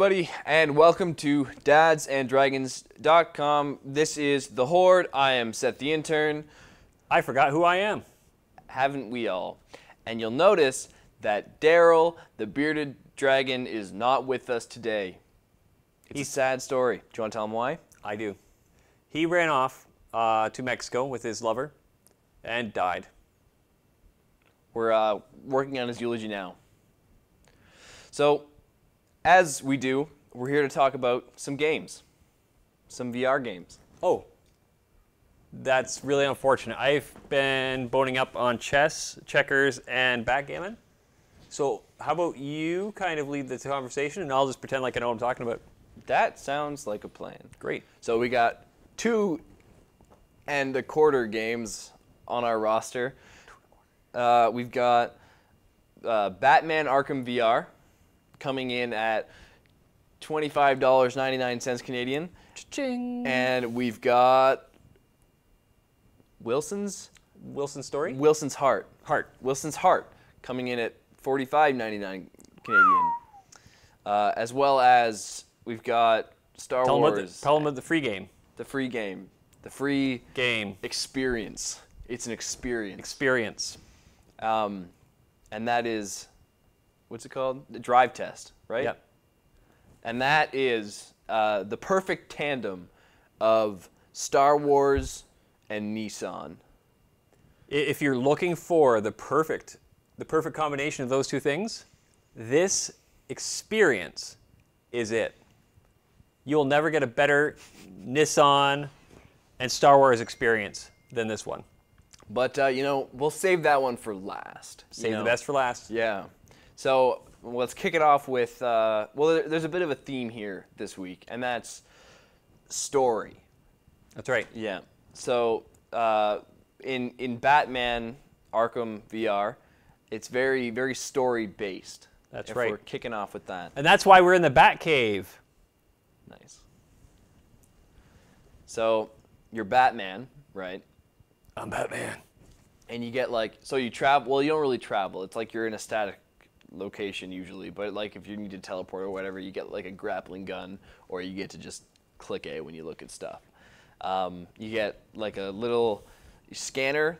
everybody, and welcome to dadsanddragons.com. This is the Hoard. I am Seth the Intern. I forgot who I am. Haven't we all? And you'll notice that Daryle the Bearded Dragon is not with us today. It's a sad story. Do you want to tell him why? I do. He ran off to Mexico with his lover and died. We're working on his eulogy now. So, as we do, we're here to talk about some games. Some VR games. Oh, that's really unfortunate. I've been boning up on chess, checkers, and backgammon. So how about you kind of lead the conversation, and I'll just pretend like I know what I'm talking about. That sounds like a plan. Great. So we got 2.25 games on our roster. We've got Batman Arkham VR coming in at $25.99 Canadian. Cha-ching. And we've got Wilson's Story? Wilson's Heart. Wilson's Heart coming in at $45.99 Canadian. As well as we've got Star Wars. Tell them about the free game. The free game. The free game. Experience. It's an experience. Experience. And that is, what's it called? The drive test, right? Yep. And that is the perfect tandem of Star Wars and Nissan. If you're looking for the perfect combination of those two things, this experience is it. You'll never get a better Nissan and Star Wars experience than this one. But, you know, we'll save that one for last. Save the best for last. Yeah. So let's kick it off with, well, there's a bit of a theme here this week, and that's story. That's right. Yeah. So in Batman Arkham VR, it's very, very story-based. That's right. We're kicking off with that. And that's why we're in the Batcave. Nice. So you're Batman, right? I'm Batman. And you get like, so you travel, well, you don't really travel. It's like you're in a static location usually, but like if you need to teleport or whatever, you get like a grappling gun, or you get to just click A when you look at stuff. You get like a little scanner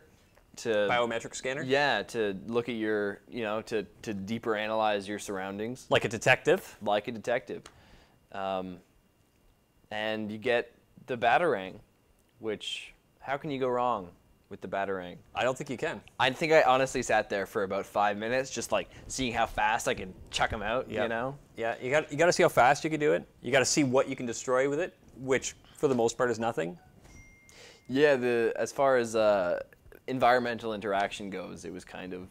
to... Biometric scanner? Yeah, to look at your, you know, to deeper analyze your surroundings. Like a detective? Like a detective. And you get the Batarang, which, how can you go wrong with the Batarang? I don't think you can. I think I honestly sat there for about 5 minutes, just like seeing how fast I could chuck them out. Yep. You know? Yeah, you got to see how fast you can do it. You got to see what you can destroy with it, which for the most part is nothing. Yeah, as far as environmental interaction goes, it was kind of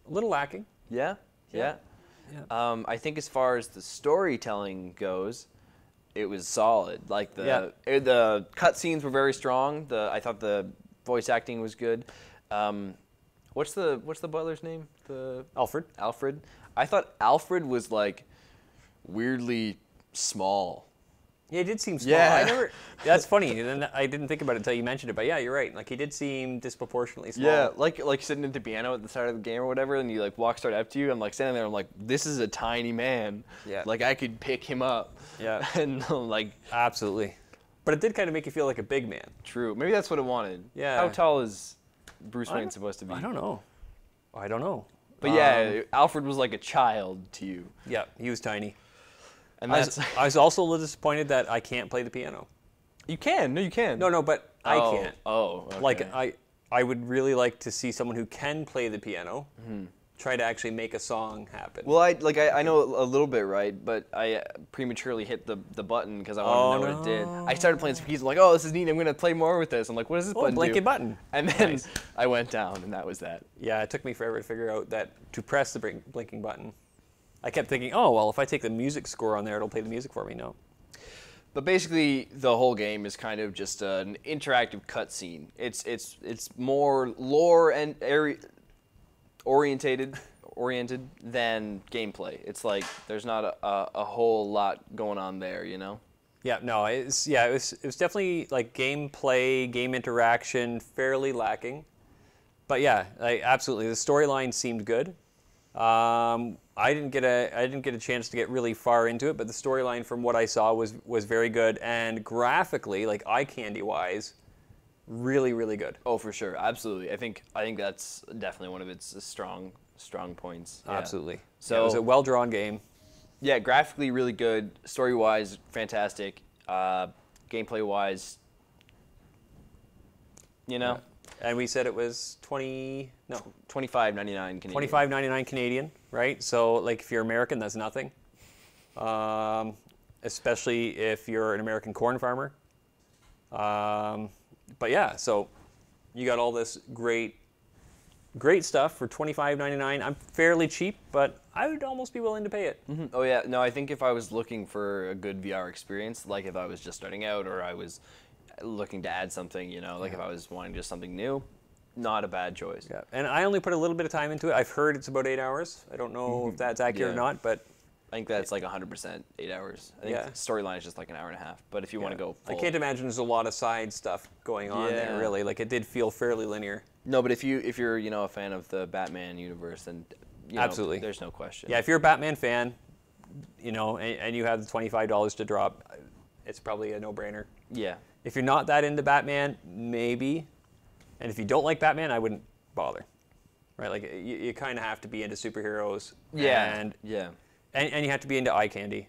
a little lacking. Yeah. I think as far as the storytelling goes, it was solid. Like the cutscenes were very strong. I thought the voice acting was good. What's the butler's name? Alfred. Alfred. I thought Alfred was like weirdly small. Yeah, he did seem small. Yeah. That's funny. And I didn't think about it until you mentioned it. But yeah, you're right. Like he did seem disproportionately small. Yeah, like sitting at the piano at the start of the game or whatever, and you like walk straight up to you. I'm like standing there. I'm like, this is a tiny man. Yeah. Like I could pick him up. Yeah. And like. Absolutely. But it did kind of make you feel like a big man. True. Maybe that's what it wanted. Yeah. How tall is Bruce Wayne supposed to be? I don't know. But yeah, Alfred was like a child to you. Yeah, he was tiny. And I was also a little disappointed that I can't play the piano. You can. No, you can. No, but I can't. Oh, okay. Like I would really like to see someone who can play the piano try to actually make a song happen. Well, I know a little bit, right? But I prematurely hit the button because I wanted to know what it did. I started playing some keys. I'm like, oh, this is neat. I'm going to play more with this. I'm like, what does this button do? Blinking button. And then I went down, and that was that. Yeah, it took me forever to figure out that to press the blinking button. I kept thinking, oh, well, if I take the music score on there, it'll play the music for me. No. But basically, the whole game is kind of just an interactive cutscene. It's more lore and oriented than gameplay. It's like there's not a whole lot going on there, you know? Yeah, no, it was definitely like gameplay, game interaction, fairly lacking. But yeah, absolutely, the storyline seemed good. I didn't get a chance to get really far into it, but the storyline from what I saw was very good, and graphically, like eye candy wise, really really good. Oh, for sure, absolutely. I think that's definitely one of its strong points. Yeah. Absolutely. So yeah, it was a well drawn game. Yeah, graphically really good, story wise fantastic, gameplay wise, you know. Yeah. And we said it was $25.99 Canadian. $25.99 Canadian, right? So like if you're American, that's nothing. Especially if you're an American corn farmer. But yeah, so you got all this great stuff for $25.99. I'm fairly cheap, but I would almost be willing to pay it. Mm-hmm. Oh yeah, no, I think if I was looking for a good VR experience, like if I was just starting out or I was looking to add something, you know, like if I was wanting just something new, not a bad choice. Yeah, and I only put a little bit of time into it. I've heard it's about 8 hours. I don't know if that's accurate or not, but I think that's like 100% 8 hours. I think the storyline is just like an hour and a half. But if you want to go full, I can't imagine there's a lot of side stuff going on there, really. Like it did feel fairly linear. No, but if you're you know a fan of the Batman universe, then you know, absolutely, there's no question. Yeah, if you're a Batman fan, you know, and you have the $25 to drop, it's probably a no-brainer. Yeah. If you're not that into Batman, maybe. And if you don't like Batman, I wouldn't bother. Right? Like you kind of have to be into superheroes. Yeah. And you have to be into eye candy.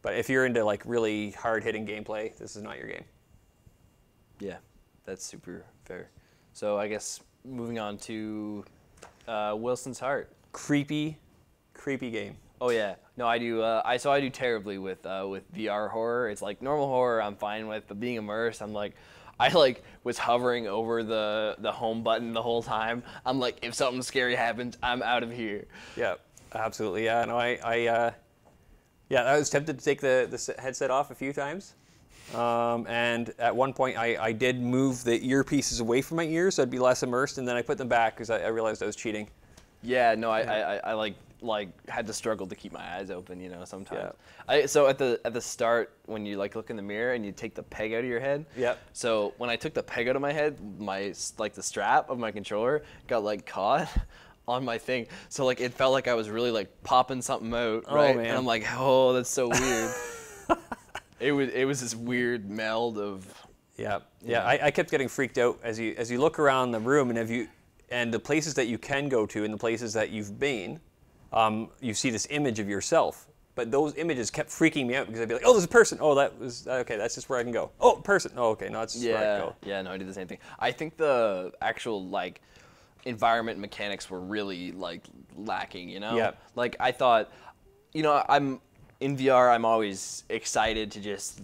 But if you're into like really hard-hitting gameplay, this is not your game. Yeah, that's super fair. So I guess moving on to Wilson's Heart. Creepy game. Oh yeah, no, I do. I do terribly with VR horror. It's like normal horror I'm fine with, but being immersed, I was hovering over the home button the whole time. I'm like, if something scary happens, I'm out of here. Yeah, absolutely. Yeah, no, I was tempted to take the headset off a few times, and at one point I did move the earpieces away from my ears so I'd be less immersed, and then I put them back because I realized I was cheating. Yeah, no, I like had to struggle to keep my eyes open, you know, sometimes. Yeah. So at the start when you like look in the mirror and you take the peg out of your head. Yep. So when I took the peg out of my head, the strap of my controller got like caught on my thing. So like it felt like I was really like popping something out, right? Man. And I'm like, "Oh, that's so weird." It was this weird meld of Yeah. I kept getting freaked out as you look around the room, and the places that you can go to and the places that you've been, you see this image of yourself. But those images kept freaking me out because I'd be like, oh, there's a person. Oh, that was, okay, that's just where I can go. Oh, person. Oh, okay, no, that's just where I can go. Yeah, no, I did the same thing. I think the actual, like, environment mechanics were really, like, lacking, you know? Yeah. Like, I thought, you know, in VR, I'm always excited to just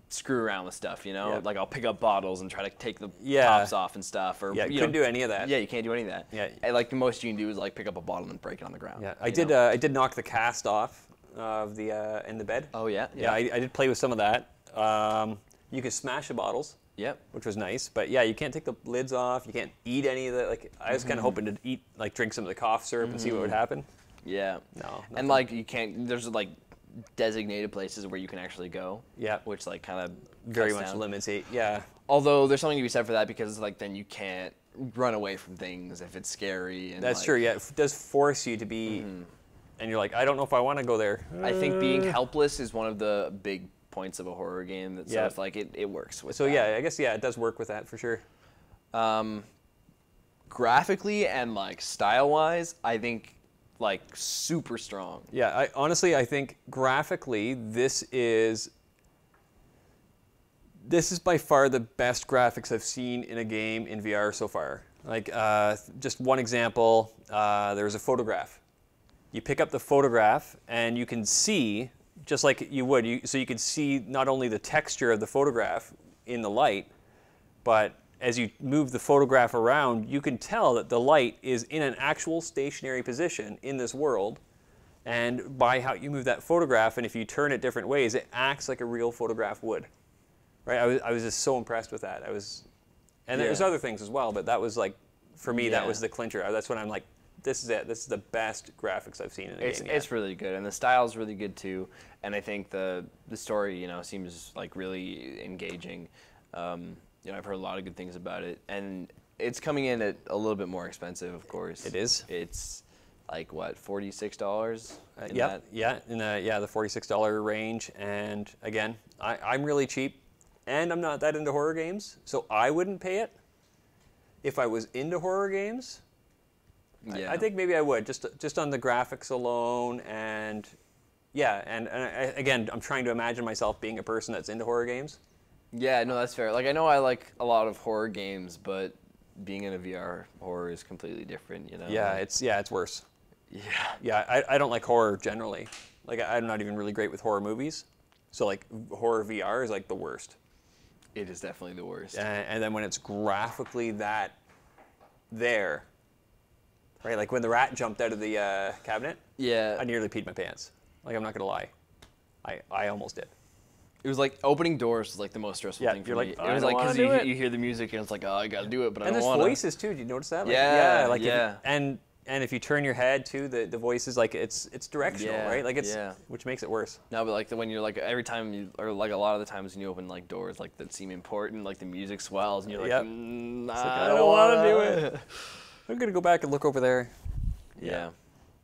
screw around with stuff, you know? Yeah. Like, I'll pick up bottles and try to take the tops off and stuff. Or, you couldn't do any of that. Yeah, you can't do any of that. Yeah. And, like, the most you can do is, like, pick up a bottle and break it on the ground. Yeah, I did knock the cast off of the in the bed. Oh, yeah? Yeah, I did play with some of that. You could smash the bottles. Yep. Which was nice, but yeah, you can't take the lids off. You can't eat any of the, like, I was kind of hoping to drink some of the cough syrup and see what would happen. Yeah. No. And, like, you can't, there's, like, designated places where you can actually go. Yeah. Which, like, kind of very much limits it. Yeah. Although there's something to be said for that because, like, then you can't run away from things if it's scary. And that's like, true. Yeah, it does force you to be, and you're like, I don't know if I want to go there. I think being helpless is one of the big points of a horror game. So it's like it works with. So that. yeah, I guess it does work with that for sure. Graphically and like style-wise, I think like super strong. Yeah, I think graphically this is by far the best graphics I've seen in a game in VR so far. Like, just one example, there's a photograph. You pick up the photograph and you can see, just like you would, so you can see not only the texture of the photograph in the light, but as you move the photograph around, you can tell that the light is in an actual stationary position in this world. And by how you move that photograph, and if you turn it different ways, it acts like a real photograph would. Right? I was just so impressed with that. And there's other things as well, but that was like, for me, that was the clincher. That's when I'm like, this is it. This is the best graphics I've seen in a game yet. It's really good, and the style's really good too. And I think the story, seems like really engaging. I've heard a lot of good things about it, and it's coming in at a little bit more expensive, of course. It is. It's like what, $46? Yeah, in the $46 range. And again, I'm really cheap, and I'm not that into horror games, so I wouldn't pay it. If I was into horror games, Yeah. I think maybe I would, just on the graphics alone, and yeah, and again, I'm trying to imagine myself being a person that's into horror games. Yeah, no, that's fair. Like, I know I like a lot of horror games, but being in a VR horror is completely different, you know? Yeah, Like, it's worse. yeah. Yeah, I don't like horror generally. Like, I'm not even really great with horror movies. So, like, horror VR is, like, the worst. It is definitely the worst. And then when it's graphically that there, right? Like, when the rat jumped out of the cabinet, Yeah. I nearly peed my pants. Like, I'm not going to lie. I almost did. It was like opening doors was like the most stressful Yeah, thing for you're me. like, It I was don't like wanna because do it. you hear the music and it's like, oh, I gotta do it, but I And don't there's want to. voices, too. Did you notice that? Like, Yeah, like yeah. And if you turn your head, too, the voices, like, it's directional, Yeah, right? Like, it's, yeah. which makes it worse. No, but like when you're like every time you, or like a lot of the times when you open like doors like that seem important, like the music swells and you're like, Yep. I I don't want to do it. I'm going to go back and look over there. Yeah.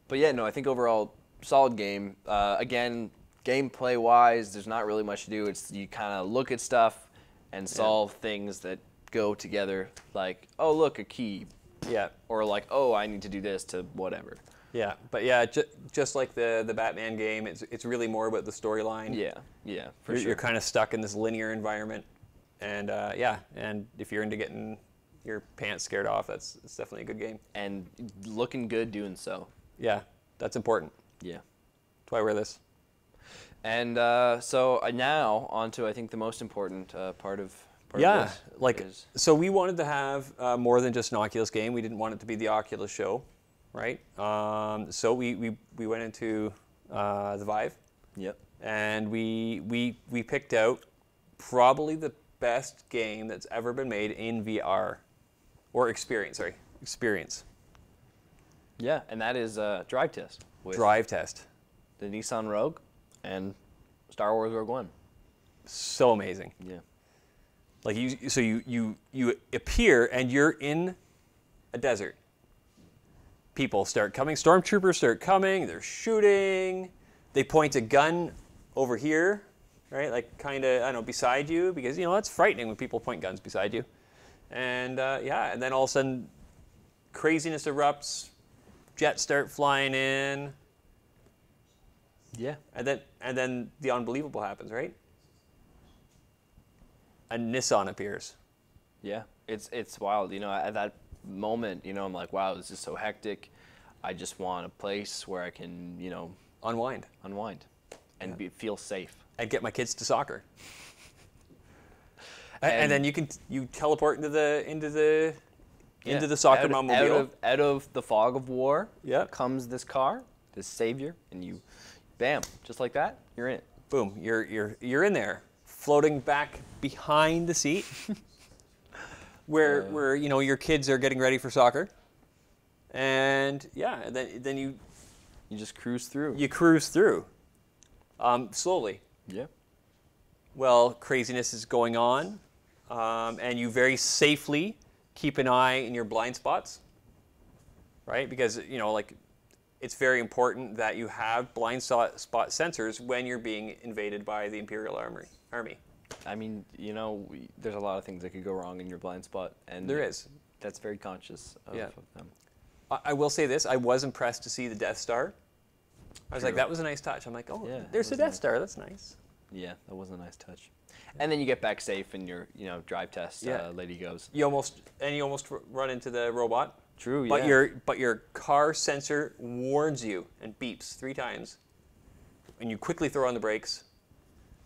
But yeah, no, I think overall solid game. Again, gameplay wise, there's not really much to do. It's you kind of look at stuff and solve things that go together. Like, oh look, a key, Yeah. or like, oh, I need to do this to whatever. Yeah, but yeah, just like the Batman game, it's really more about the storyline. Yeah, yeah, for You're, sure. you're kind of stuck in this linear environment, and yeah, and if you're into getting your pants scared off, it's definitely a good game. And looking good doing so. Yeah, that's important. Yeah. That's why I wear this. And so now on to I think the most important part of Yeah, this like is, so we wanted to have more than just an Oculus game. We didn't want it to be the Oculus show, right? So we went into the Vive. Yep. And we picked out probably the best game that's ever been made in VR, or experience. Sorry, experience. Yeah, and that is Drive Test with Drive Test. the Nissan Rogue and Star Wars Rogue One. So amazing. Yeah. Like you appear and you're in a desert. People start coming. Stormtroopers start coming. They're shooting. They point a gun over here, right? Like kind of, I don't know, beside you, because, you know, it's frightening when people point guns beside you. And yeah, and then all of a sudden craziness erupts. Jets start flying in. Yeah. And then the unbelievable happens, right? A Nissan appears. Yeah. It's wild. You know, at that moment, you know, I'm like, wow, this is so hectic. I just want a place where I can, you know, Unwind. and feel safe. And get my kids to soccer. And then you teleport into the soccer mobile. Out of the fog of war Yeah. comes this car, this savior, and you, bam, just like that, you're in it. Boom, you're in there, floating back behind the seat, where you know your kids are getting ready for soccer, and yeah, and then you just cruise through. you cruise through, slowly. Yeah. Well, craziness is going on, and you very safely keep an eye in your blind spots, right? Because, you know, like, it's very important that you have blind spot sensors when you're being invaded by the Imperial Army. I mean, you know, there's a lot of things that could go wrong in your blind spot, and There is. That's very conscious of, Yeah. of them. I will say this, I was impressed to see the Death Star. I was like, True. that was a nice touch. I'm like, oh, Yeah, there's that the was Death nice. Star, that's nice. Yeah, that was a nice touch. And then you get back safe, and your, you know, drive test Yeah. lady goes. You almost run into the robot. True. But yeah. your car sensor warns you and beeps 3 times, and you quickly throw on the brakes,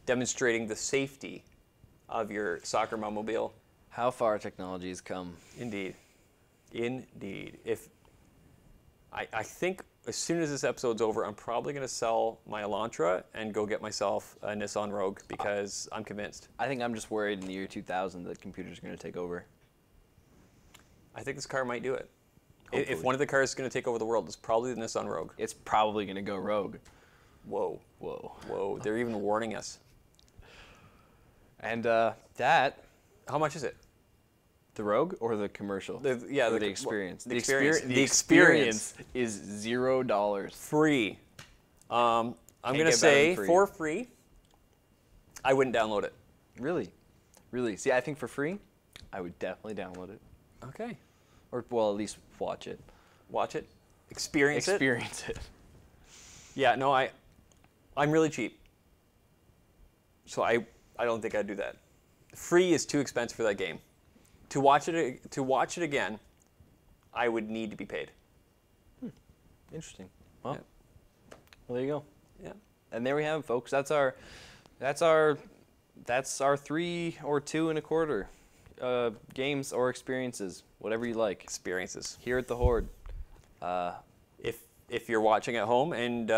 demonstrating the safety of your soccer mobile. How far technology has come. Indeed. If I think as soon as this episode's over, I'm probably going to sell my Elantra and go get myself a Nissan Rogue, because I'm convinced. I think I'm just worried in the year 2000 that computers are going to take over. I think this car might do it. Hopefully. If one of the cars is going to take over the world, it's probably the Nissan Rogue. It's probably going to go rogue. Whoa. Whoa. They're even warning us. And that, How much is it? The Rogue or the commercial? Yeah, or the the experience. The experience. The experience is $0. Free. I'm Can't gonna get better say than free. for free. I wouldn't download it. Really? Really? See, I think for free, I would definitely download it. Okay. Or, well, at least watch it. Watch it. Experience it. Experience it. Yeah, no, I'm really cheap. So I don't think I'd do that. Free is too expensive for that game. To watch it again, I would need to be paid. Interesting. Well, Yeah. well, there you go. Yeah. And there we have it, folks. That's our 3 or 2 1/4 games or experiences, whatever you like. Experiences. Here at the Hoard. If you're watching at home and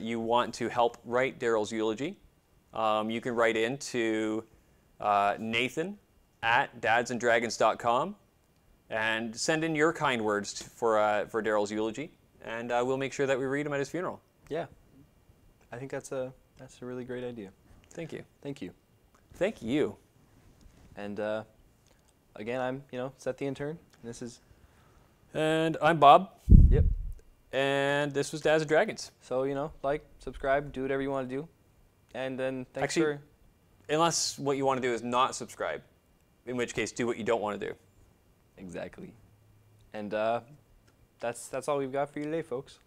you want to help write Daryle's eulogy, you can write in to Nathan@dadsanddragons.com and send in your kind words for Daryl's eulogy, and we'll make sure that we read them at his funeral. Yeah. I think that's a really great idea. Thank you. Thank you. Thank you. And again, I'm Seth the Intern. And this is And I'm Bob, yep. and this was Dads and Dragons. So like, subscribe, do whatever you want to do, and then thanks Actually, for. Unless what you want to do is not subscribe, in which case do what you don't want to do. Exactly. And that's all we've got for you today, folks.